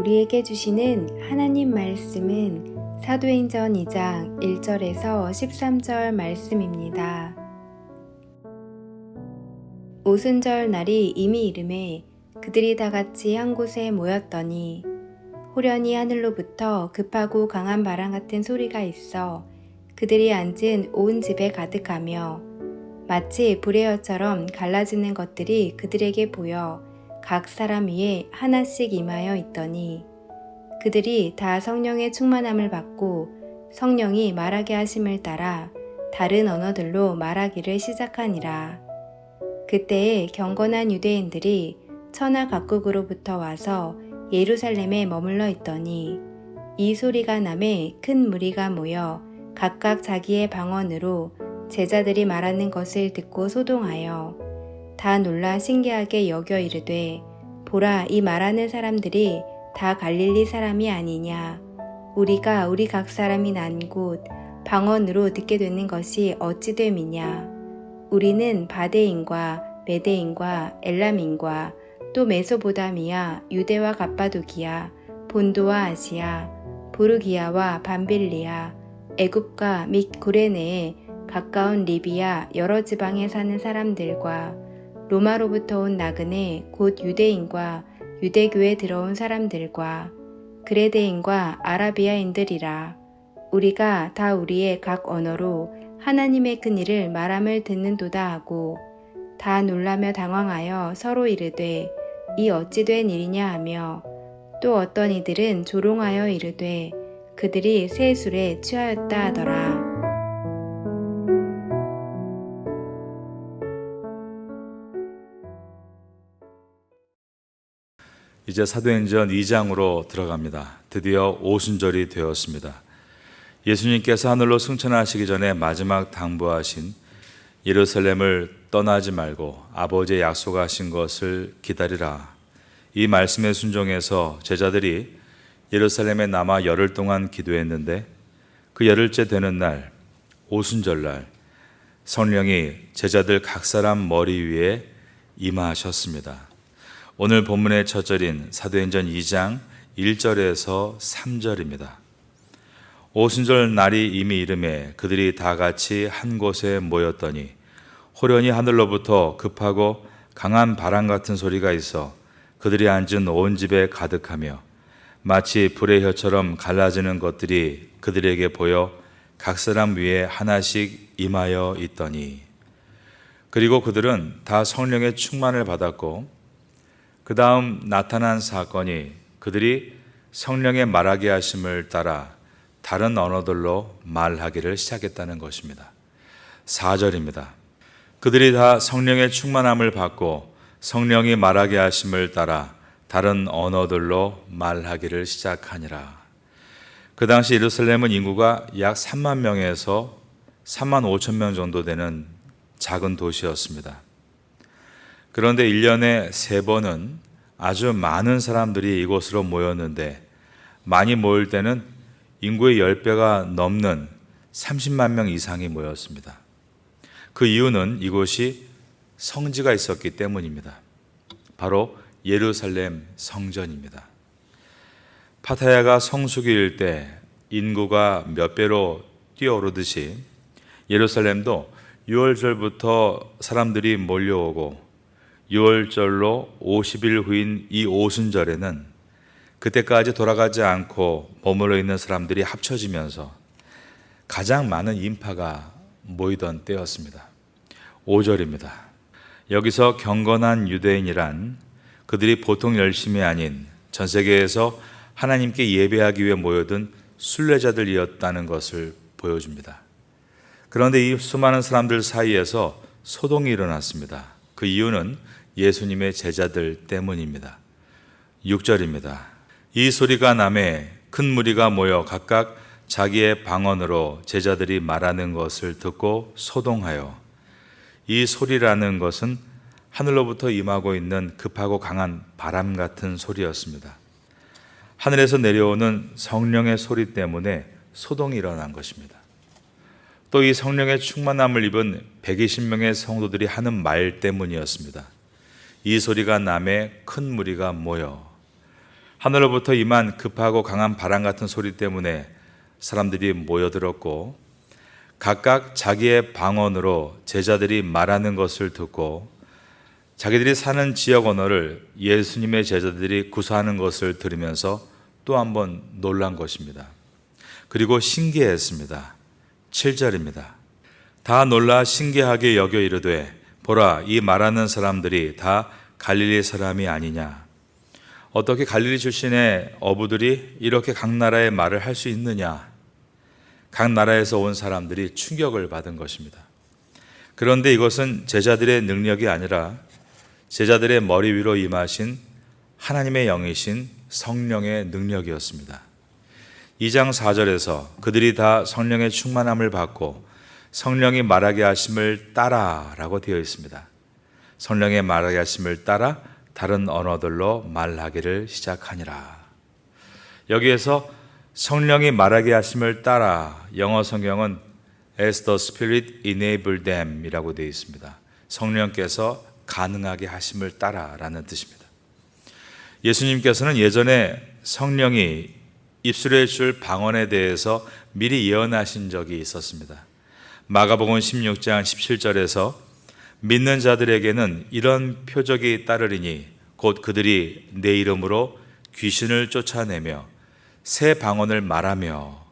우리에게 주시는 하나님 말씀은 사도행전 2장 1절에서 13절 말씀입니다. 오순절 날이 이미 이르매 그들이 다 같이 한 곳에 모였더니 호련히 하늘로부터 급하고 강한 바람 같은 소리가 있어 그들이 앉은 온 집에 가득하며 마치 불의 혀처럼 갈라지는 것들이 그들에게 보여 각 사람 위에 하나씩 임하여 있더니 그들이 다 성령의 충만함을 받고 성령이 말하게 하심을 따라 다른 언어들로 말하기를 시작하니라. 그때에 경건한 유대인들이 천하 각국으로부터 와서 예루살렘에 머물러 있더니 이 소리가 나매 큰 무리가 모여 각각 자기의 방언으로 제자들이 말하는 것을 듣고 소동하여 다 놀라 신기하게 여겨 이르되 보라, 이 말하는 사람들이 다 갈릴리 사람이 아니냐. 우리가 우리 각 사람이 난 곳 방언으로 듣게 되는 것이 어찌 됨이냐. 우리는 바데인과 메데인과 엘람인과 또 메소보다미아, 유대와 갑바도기아, 본도와 아시아, 부르기아와 밤빌리아, 애굽과 및 구레네에 가까운 리비아 여러 지방에 사는 사람들과 로마로부터 온 나그네 곧 유대인과 유대교에 들어온 사람들과 그레데인과 아라비아인들이라. 우리가 다 우리의 각 언어로 하나님의 큰 일을 말함을 듣는도다 하고 다 놀라며 당황하여 서로 이르되 이 어찌 된 일이냐 하며 또 어떤 이들은 조롱하여 이르되 그들이 새 술에 취하였다 하더라. 이제 사도행전 2장으로 들어갑니다. 드디어 오순절이 되었습니다. 예수님께서 하늘로 승천하시기 전에 마지막 당부하신 예루살렘을 떠나지 말고 아버지의 약속하신 것을 기다리라. 이 말씀에 순종해서 제자들이 예루살렘에 남아 열흘 동안 기도했는데 그 열흘째 되는 날, 오순절날 성령이 제자들 각 사람 머리 위에 임하셨습니다. 오늘 본문의 첫 절인 사도행전 2장 1절에서 3절입니다. 오순절 날이 이미 이르매 그들이 다 같이 한 곳에 모였더니 호련히 하늘로부터 급하고 강한 바람 같은 소리가 있어 그들이 앉은 온 집에 가득하며 마치 불의 혀처럼 갈라지는 것들이 그들에게 보여 각 사람 위에 하나씩 임하여 있더니 그리고 그들은 다 성령의 충만을 받았고 그 다음 나타난 사건이 그들이 성령의 말하게 하심을 따라 다른 언어들로 말하기를 시작했다는 것입니다. 4절입니다. 그들이 다 성령의 충만함을 받고 성령이 말하게 하심을 따라 다른 언어들로 말하기를 시작하니라. 그 당시 예루살렘은 인구가 약 3만 명에서 3만 5천 명 정도 되는 작은 도시였습니다. 그런데 1년에 3번은 아주 많은 사람들이 이곳으로 모였는데 많이 모일 때는 인구의 10배가 넘는 30만 명 이상이 모였습니다. 그 이유는 이곳이 성지가 있었기 때문입니다. 바로 예루살렘 성전입니다. 파타야가 성수기일 때 인구가 몇 배로 뛰어오르듯이 예루살렘도 6월절부터 사람들이 몰려오고 6월절로 50일 후인 이 오순절에는 그때까지 돌아가지 않고 머물러 있는 사람들이 합쳐지면서 가장 많은 인파가 모이던 때였습니다. 5절입니다. 여기서 경건한 유대인이란 그들이 보통 열심이 아닌 전 세계에서 하나님께 예배하기 위해 모여든 순례자들이었다는 것을 보여줍니다. 그런데 이 수많은 사람들 사이에서 소동이 일어났습니다. 그 이유는 예수님의 제자들 때문입니다. 6절입니다. 이 소리가 나매 큰 무리가 모여 각각 자기의 방언으로 제자들이 말하는 것을 듣고 소동하여. 이 소리라는 것은 하늘로부터 임하고 있는 급하고 강한 바람 같은 소리였습니다. 하늘에서 내려오는 성령의 소리 때문에 소동이 일어난 것입니다. 또 이 성령의 충만함을 입은 120명의 성도들이 하는 말 때문이었습니다. 이 소리가 나매 큰 무리가 모여. 하늘로부터 임한 급하고 강한 바람 같은 소리 때문에 사람들이 모여들었고 각각 자기의 방언으로 제자들이 말하는 것을 듣고 자기들이 사는 지역 언어를 예수님의 제자들이 구사하는 것을 들으면서 또 한 번 놀란 것입니다. 그리고 신기했습니다. 7절입니다. 다 놀라 신기하게 여겨 이르되 보라, 이 말하는 사람들이 다 갈릴리 사람이 아니냐. 어떻게 갈릴리 출신의 어부들이 이렇게 각 나라의 말을 할 수 있느냐. 각 나라에서 온 사람들이 충격을 받은 것입니다. 그런데 이것은 제자들의 능력이 아니라 제자들의 머리 위로 임하신 하나님의 영이신 성령의 능력이었습니다. 2장 4절에서 그들이 다 성령의 충만함을 받고 성령이 말하게 하심을 따라라고 되어 있습니다. 성령의 말하게 하심을 따라 다른 언어들로 말하기를 시작하니라. 여기에서 성령이 말하게 하심을 따라 영어 성경은 As the Spirit enabled them 이라고 되어 있습니다. 성령께서 가능하게 하심을 따라라는 뜻입니다. 예수님께서는 예전에 성령이 입술에 줄 방언에 대해서 미리 예언하신 적이 있었습니다. 마가복음 16장 17절에서 믿는 자들에게는 이런 표적이 따르리니 곧 그들이 내 이름으로 귀신을 쫓아내며 새 방언을 말하며,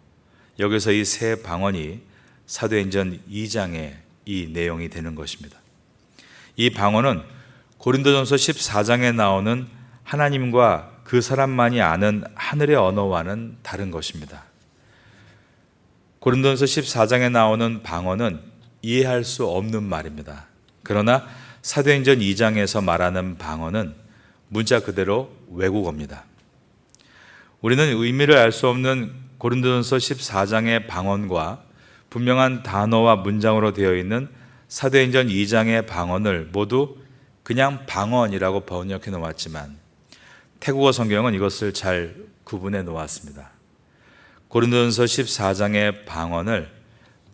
여기서 이 새 방언이 사도행전 2장의 이 내용이 되는 것입니다. 이 방언은 고린도전서 14장에 나오는 하나님과 그 사람만이 아는 하늘의 언어와는 다른 것입니다. 고린도전서 14장에 나오는 방언은 이해할 수 없는 말입니다. 그러나 사도행전 2장에서 말하는 방언은 문자 그대로 외국어입니다. 우리는 의미를 알 수 없는 고린도전서 14장의 방언과 분명한 단어와 문장으로 되어 있는 사도행전 2장의 방언을 모두 그냥 방언이라고 번역해 놓았지만 태국어 성경은 이것을 잘 구분해 놓았습니다. 고린도전서 14장의 방언을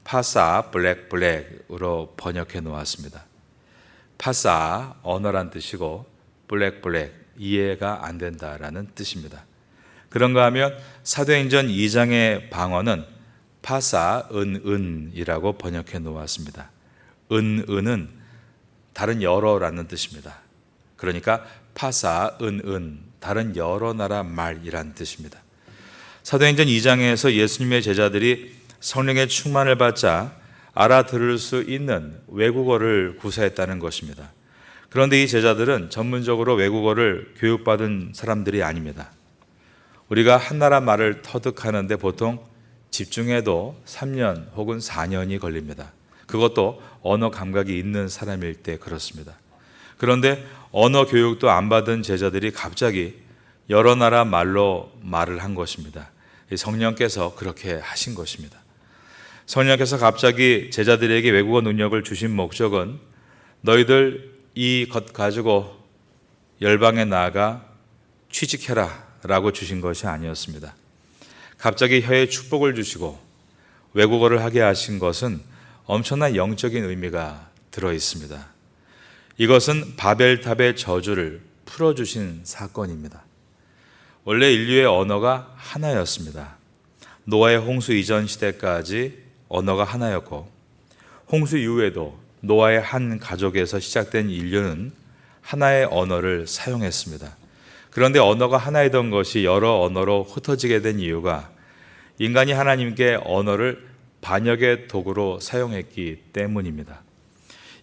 파사 블랙으로 번역해 놓았습니다. 파사 언어란 뜻이고 블랙 이해가 안 된다라는 뜻입니다. 그런가 하면 사도행전 2장의 방언은 파사 은이라고 번역해 놓았습니다. 은은 다른 여러라는 뜻입니다. 그러니까 파사 은 다른 여러 나라 말이란 뜻입니다. 사도행전 2장에서 예수님의 제자들이 성령의 충만을 받자 알아들을 수 있는 외국어를 구사했다는 것입니다. 그런데 이 제자들은 전문적으로 외국어를 교육받은 사람들이 아닙니다. 우리가 한 나라 말을 터득하는데 보통 집중해도 3년 혹은 4년이 걸립니다. 그것도 언어 감각이 있는 사람일 때 그렇습니다. 그런데 언어 교육도 안 받은 제자들이 갑자기 여러 나라 말로 말을 한 것입니다. 성령께서 그렇게 하신 것입니다. 성령께서 갑자기 제자들에게 외국어 능력을 주신 목적은 너희들 이 것 가지고 열방에 나아가 취직해라 라고 주신 것이 아니었습니다. 갑자기 혀에 축복을 주시고 외국어를 하게 하신 것은 엄청난 영적인 의미가 들어 있습니다. 이것은 바벨탑의 저주를 풀어주신 사건입니다. 원래 인류의 언어가 하나였습니다. 노아의 홍수 이전 시대까지 언어가 하나였고 홍수 이후에도 노아의 한 가족에서 시작된 인류는 하나의 언어를 사용했습니다. 그런데 언어가 하나이던 것이 여러 언어로 흩어지게 된 이유가 인간이 하나님께 언어를 반역의 도구로 사용했기 때문입니다.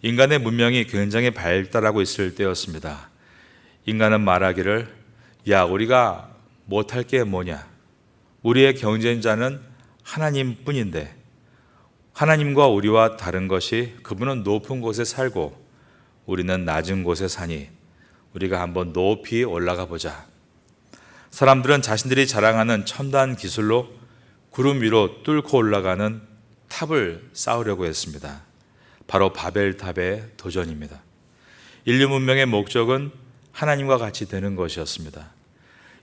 인간의 문명이 굉장히 발달하고 있을 때였습니다. 인간은 말하기를 야, 우리가 못할 게 뭐냐? 우리의 경쟁자는 하나님뿐인데 하나님과 우리와 다른 것이 그분은 높은 곳에 살고 우리는 낮은 곳에 사니 우리가 한번 높이 올라가 보자. 사람들은 자신들이 자랑하는 첨단 기술로 구름 위로 뚫고 올라가는 탑을 쌓으려고 했습니다. 바로 바벨탑의 도전입니다. 인류 문명의 목적은 하나님과 같이 되는 것이었습니다.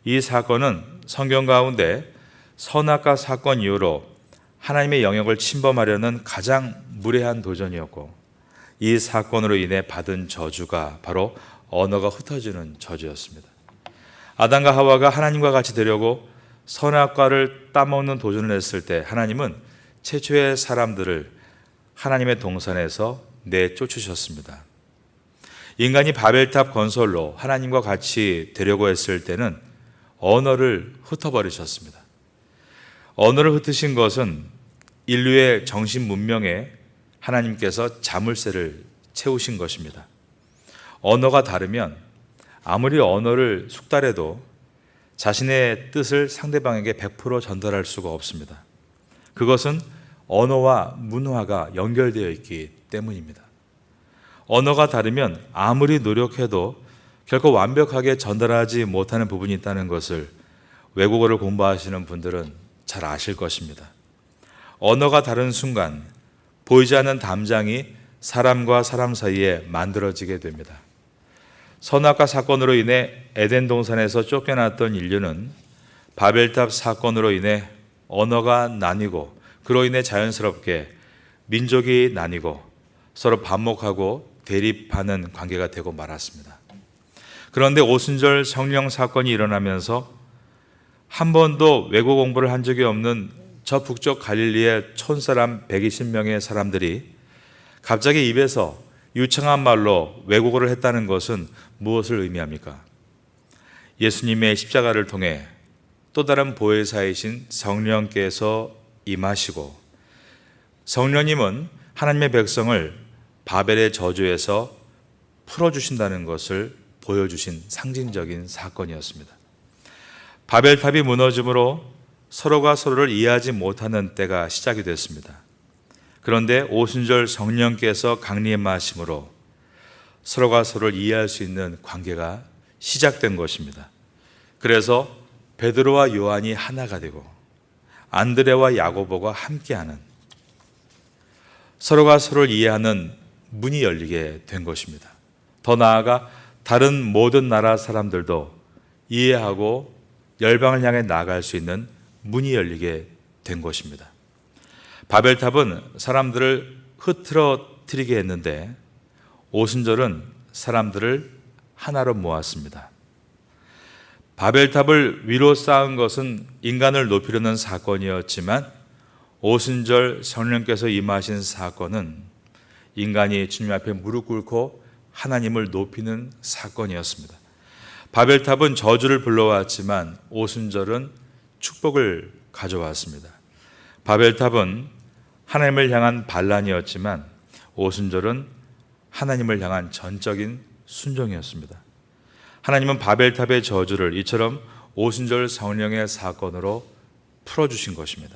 이 사건은 성경 가운데 선악과 사건 이후로 하나님의 영역을 침범하려는 가장 무례한 도전이었고 이 사건으로 인해 받은 저주가 바로 언어가 흩어지는 저주였습니다. 아담과 하와가 하나님과 같이 되려고 선악과를 따먹는 도전을 했을 때 하나님은 최초의 사람들을 하나님의 동산에서 내쫓으셨습니다. 인간이 바벨탑 건설로 하나님과 같이 되려고 했을 때는 언어를 흩어버리셨습니다. 언어를 흩으신 것은 인류의 정신 문명에 하나님께서 자물쇠를 채우신 것입니다. 언어가 다르면 아무리 언어를 숙달해도 자신의 뜻을 상대방에게 100% 전달할 수가 없습니다. 그것은 언어와 문화가 연결되어 있기 때문입니다. 언어가 다르면 아무리 노력해도 결코 완벽하게 전달하지 못하는 부분이 있다는 것을 외국어를 공부하시는 분들은 잘 아실 것입니다. 언어가 다른 순간 보이지 않는 담장이 사람과 사람 사이에 만들어지게 됩니다. 선악과 사건으로 인해 에덴 동산에서 쫓겨났던 인류는 바벨탑 사건으로 인해 언어가 나뉘고 그로 인해 자연스럽게 민족이 나뉘고 서로 반목하고 대립하는 관계가 되고 말았습니다. 그런데 오순절 성령 사건이 일어나면서 한 번도 외국 공부를 한 적이 없는 저 북쪽 갈릴리의 촌사람 120명의 사람들이 갑자기 입에서 유창한 말로 외국어를 했다는 것은 무엇을 의미합니까? 예수님의 십자가를 통해 또 다른 보혜사이신 성령께서 임하시고 성령님은 하나님의 백성을 바벨의 저주에서 풀어주신다는 것을 보여주신 상징적인 사건이었습니다. 바벨탑이 무너짐으로 서로가 서로를 이해하지 못하는 때가 시작이 됐습니다. 그런데 오순절 성령께서 강림하심으로 서로가 서로를 이해할 수 있는 관계가 시작된 것입니다. 그래서 베드로와 요한이 하나가 되고 안드레와 야고보가 함께하는 서로가 서로를 이해하는 문이 열리게 된 것입니다. 더 나아가 다른 모든 나라 사람들도 이해하고 열방을 향해 나아갈 수 있는 문이 열리게 된 것입니다. 바벨탑은 사람들을 흐트러뜨리게 했는데 오순절은 사람들을 하나로 모았습니다. 바벨탑을 위로 쌓은 것은 인간을 높이려는 사건이었지만 오순절 성령께서 임하신 사건은 인간이 주님 앞에 무릎 꿇고 하나님을 높이는 사건이었습니다. 바벨탑은 저주를 불러왔지만 오순절은 축복을 가져왔습니다. 바벨탑은 하나님을 향한 반란이었지만 오순절은 하나님을 향한 전적인 순종이었습니다. 하나님은 바벨탑의 저주를 이처럼 오순절 성령의 사건으로 풀어주신 것입니다.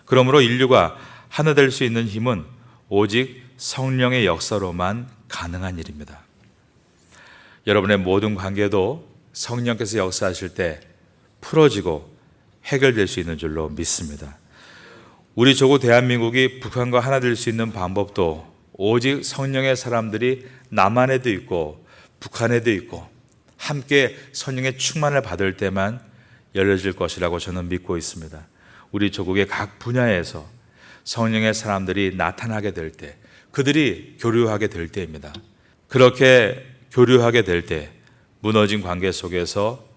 그러므로 인류가 하나 될 수 있는 힘은 오직 성령의 역사로만 가능한 일입니다. 여러분의 모든 관계도 성령께서 역사하실 때 풀어지고 해결될 수 있는 줄로 믿습니다. 우리 조국 대한민국이 북한과 하나 될 수 있는 방법도 오직 성령의 사람들이 남한에도 있고 북한에도 있고 함께 성령의 충만을 받을 때만 열려질 것이라고 저는 믿고 있습니다. 우리 조국의 각 분야에서 성령의 사람들이 나타나게 될 때, 그들이 교류하게 될 때입니다. 그렇게 교류하게 될 때 무너진 관계 속에서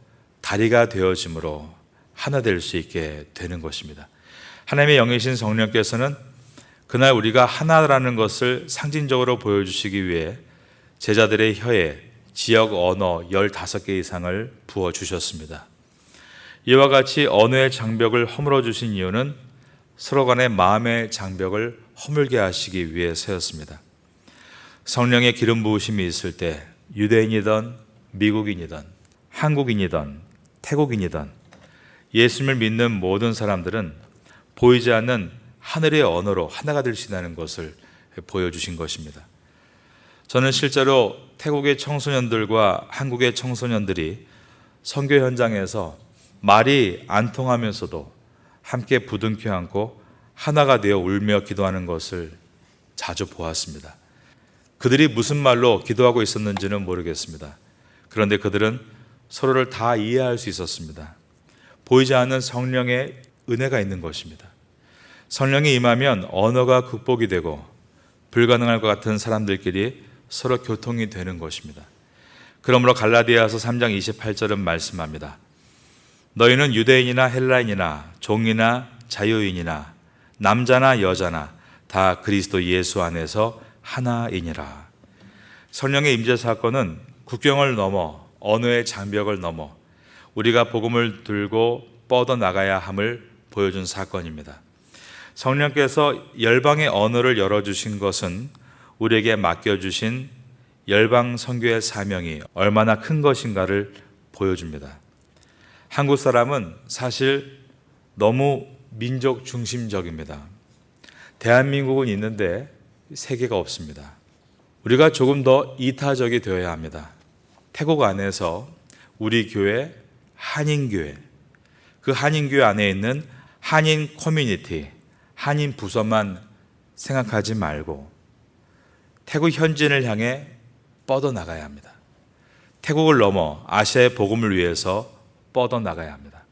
다리가 되어짐으로 하나 될 수 있게 되는 것입니다. 하나님의 영이신 성령께서는 그날 우리가 하나라는 것을 상징적으로 보여주시기 위해 제자들의 혀에 지역 언어 15개 이상을 부어주셨습니다. 이와 같이 언어의 장벽을 허물어 주신 이유는 서로 간의 마음의 장벽을 허물게 하시기 위해서였습니다. 성령의 기름 부으심이 있을 때 유대인이든 미국인이든 한국인이든 태국인이든 예수님을 믿는 모든 사람들은 보이지 않는 하늘의 언어로 하나가 될 수 있다는 것을 보여주신 것입니다. 저는 실제로 태국의 청소년들과 한국의 청소년들이 선교 현장에서 말이 안 통하면서도 함께 부둥켜 안고 하나가 되어 울며 기도하는 것을 자주 보았습니다. 그들이 무슨 말로 기도하고 있었는지는 모르겠습니다. 그런데 그들은 서로를 다 이해할 수 있었습니다. 보이지 않는 성령의 은혜가 있는 것입니다. 성령이 임하면 언어가 극복이 되고 불가능할 것 같은 사람들끼리 서로 교통이 되는 것입니다. 그러므로 갈라디아서 3장 28절은 말씀합니다. 너희는 유대인이나 헬라인이나 종이나 자유인이나 남자나 여자나 다 그리스도 예수 안에서 하나이니라. 성령의 임재 사건은 국경을 넘어 언어의 장벽을 넘어 우리가 복음을 들고 뻗어나가야 함을 보여준 사건입니다. 성령께서 열방의 언어를 열어주신 것은 우리에게 맡겨주신 열방 선교의 사명이 얼마나 큰 것인가를 보여줍니다. 한국 사람은 사실 너무 민족 중심적입니다. 대한민국은 있는데 세계가 없습니다. 우리가 조금 더 이타적이 되어야 합니다. 태국 안에서 우리 교회, 한인교회, 그 한인교회 안에 있는 한인 커뮤니티, 한인 부서만 생각하지 말고 태국 현지인을 향해 뻗어나가야 합니다. 태국을 넘어 아시아의 복음을 위해서 뻗어나가야 합니다.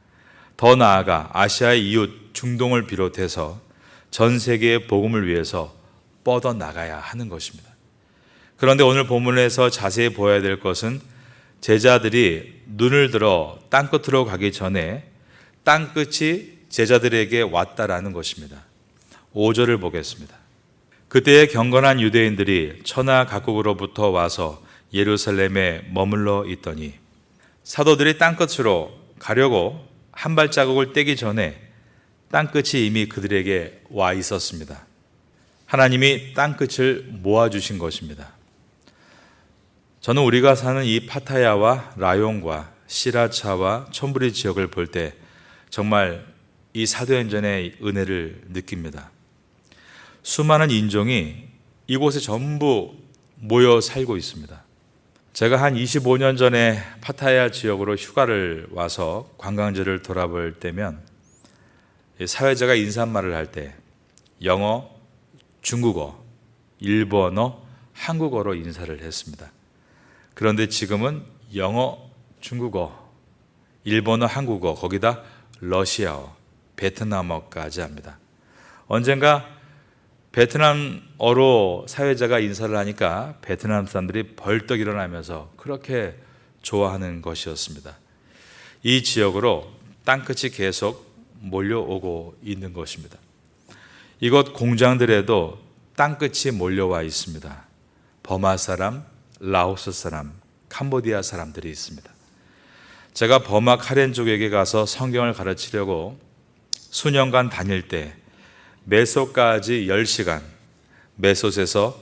더 나아가 아시아의 이웃 중동을 비롯해서 전 세계의 복음을 위해서 뻗어나가야 하는 것입니다. 그런데 오늘 본문에서 자세히 보아야 될 것은 제자들이 눈을 들어 땅끝으로 가기 전에 땅끝이 제자들에게 왔다라는 것입니다. 5절을 보겠습니다. 그때의 경건한 유대인들이 천하 각국으로부터 와서 예루살렘에 머물러 있더니 사도들이 땅끝으로 가려고 한 발자국을 떼기 전에 땅끝이 이미 그들에게 와 있었습니다. 하나님이 땅끝을 모아주신 것입니다. 저는 우리가 사는 이 파타야와 라용과 시라차와 촌부리 지역을 볼 때 정말 이 사도행전의 은혜를 느낍니다. 수많은 인종이 이곳에 전부 모여 살고 있습니다. 제가 한 25년 전에 파타야 지역으로 휴가를 와서 관광지를 돌아볼 때면 사회자가 인사말을 할 때 영어, 중국어, 일본어, 한국어로 인사를 했습니다. 그런데 지금은 영어, 중국어, 일본어, 한국어, 거기다 러시아어, 베트남어까지 합니다. 언젠가 베트남어로 사회자가 인사를 하니까 베트남 사람들이 벌떡 일어나면서 그렇게 좋아하는 것이었습니다. 이 지역으로 땅끝이 계속 몰려오고 있는 것입니다. 이곳 공장들에도 땅끝이 몰려와 있습니다. 버마 사람, 라오스 사람, 캄보디아 사람들이 있습니다. 제가 버마 카렌족에게 가서 성경을 가르치려고 수년간 다닐 때 메소까지 10시간, 메소에서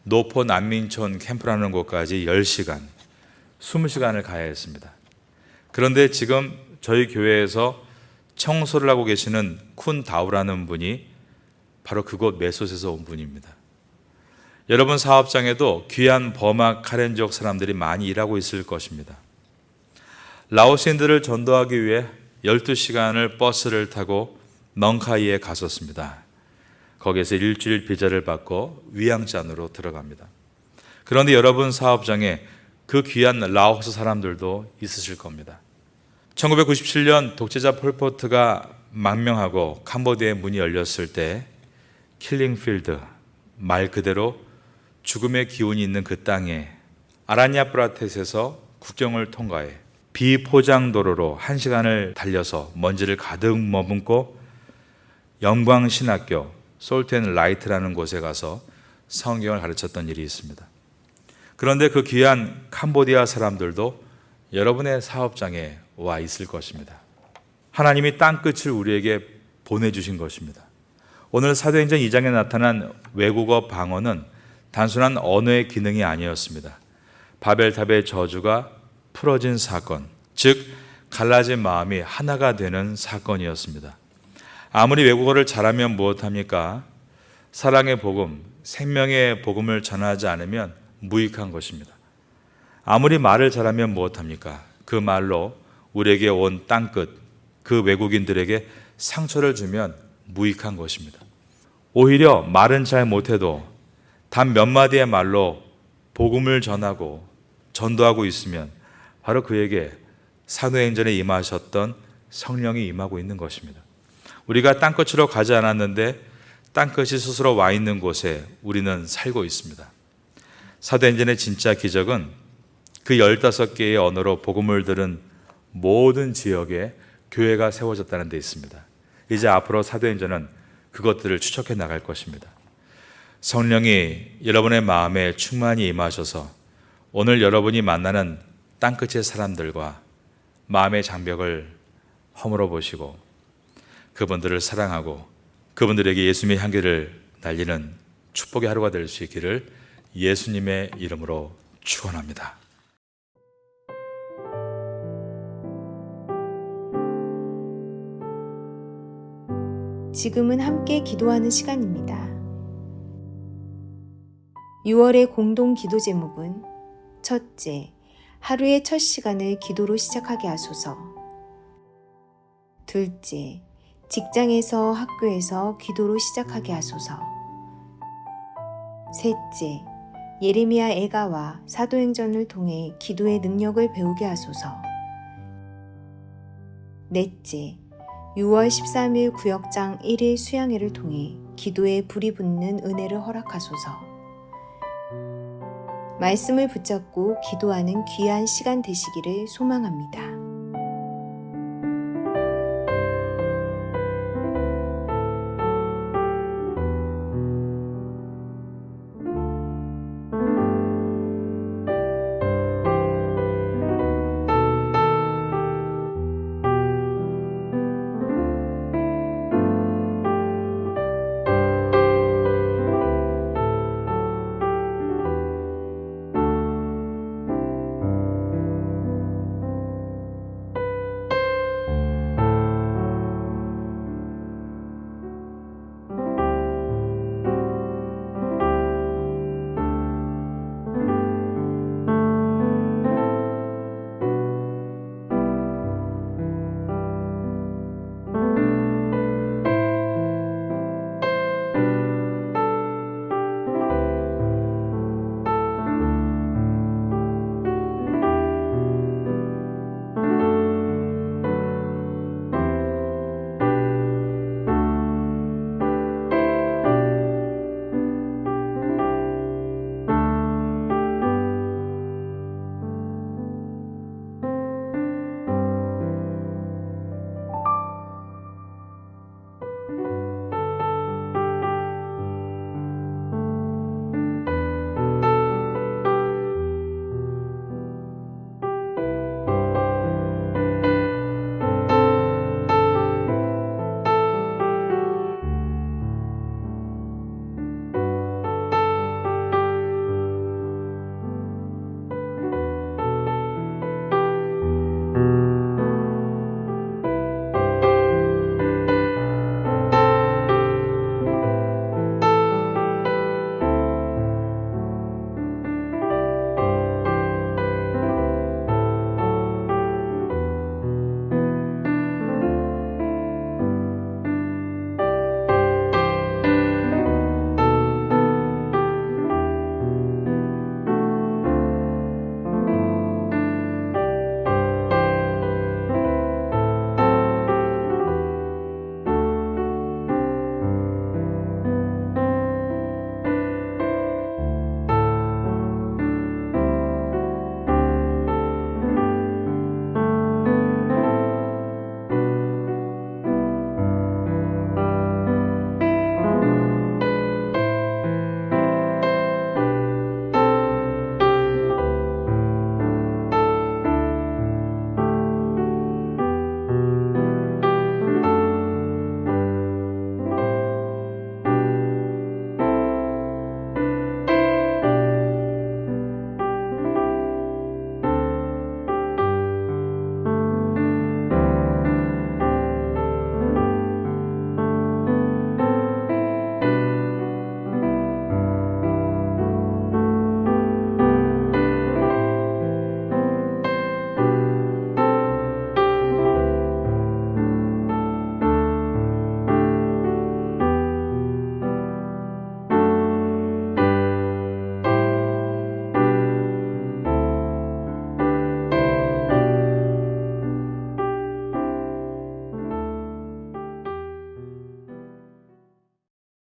노포 난민촌 캠프라는 곳까지 10시간, 20시간을 가야 했습니다. 그런데 지금 저희 교회에서 청소를 하고 계시는 쿤 다우라는 분이 바로 그곳 메소에서 온 분입니다. 여러분 사업장에도 귀한 버마 카렌족 사람들이 많이 일하고 있을 것입니다. 라오스인들을 전도하기 위해 12시간을 버스를 타고 넝카이에 갔었습니다. 거기에서 일주일 비자를 받고 위양잔으로 들어갑니다. 그런데 여러분 사업장에 그 귀한 라오스 사람들도 있으실 겁니다. 1997년 독재자 폴포트가 망명하고 캄보디아의 문이 열렸을 때 킬링필드, 말 그대로 죽음의 기운이 있는 그 땅에 아라냐프라텟에서 국경을 통과해 비포장도로로 1시간을 달려서 먼지를 가득 머금고 영광신학교 솔트앤라이트라는 곳에 가서 성경을 가르쳤던 일이 있습니다. 그런데 그 귀한 캄보디아 사람들도 여러분의 사업장에 와 있을 것입니다. 하나님이 땅끝을 우리에게 보내주신 것입니다. 오늘 사도행전 2장에 나타난 외국어 방언은 단순한 언어의 기능이 아니었습니다. 바벨탑의 저주가 풀어진 사건, 즉 갈라진 마음이 하나가 되는 사건이었습니다. 아무리 외국어를 잘하면 무엇합니까? 사랑의 복음, 생명의 복음을 전하지 않으면 무익한 것입니다. 아무리 말을 잘하면 무엇합니까? 그 말로 우리에게 온 땅끝, 그 외국인들에게 상처를 주면 무익한 것입니다. 오히려 말은 잘 못해도 단 몇 마디의 말로 복음을 전하고 전도하고 있으면 바로 그에게 사도행전에 임하셨던 성령이 임하고 있는 것입니다. 우리가 땅끝으로 가지 않았는데 땅끝이 스스로 와 있는 곳에 우리는 살고 있습니다. 사도행전의 진짜 기적은 그 15개의 언어로 복음을 들은 모든 지역에 교회가 세워졌다는 데 있습니다. 이제 앞으로 사도행전은 그것들을 추적해 나갈 것입니다. 성령이 여러분의 마음에 충만히 임하셔서 오늘 여러분이 만나는 땅끝의 사람들과 마음의 장벽을 허물어 보시고 그분들을 사랑하고 그분들에게 예수님의 향기를 날리는 축복의 하루가 될 수 있기를 예수님의 이름으로 축원합니다. 지금은 함께 기도하는 시간입니다. 6월의 공동 기도 제목은 첫째, 하루의 첫 시간을 기도로 시작하게 하소서. 둘째, 직장에서 학교에서 기도로 시작하게 하소서. 셋째, 예레미야 애가와 사도행전을 통해 기도의 능력을 배우게 하소서. 넷째, 6월 13일 구역장 1일 수양회를 통해 기도에 불이 붙는 은혜를 허락하소서. 말씀을 붙잡고 기도하는 귀한 시간 되시기를 소망합니다.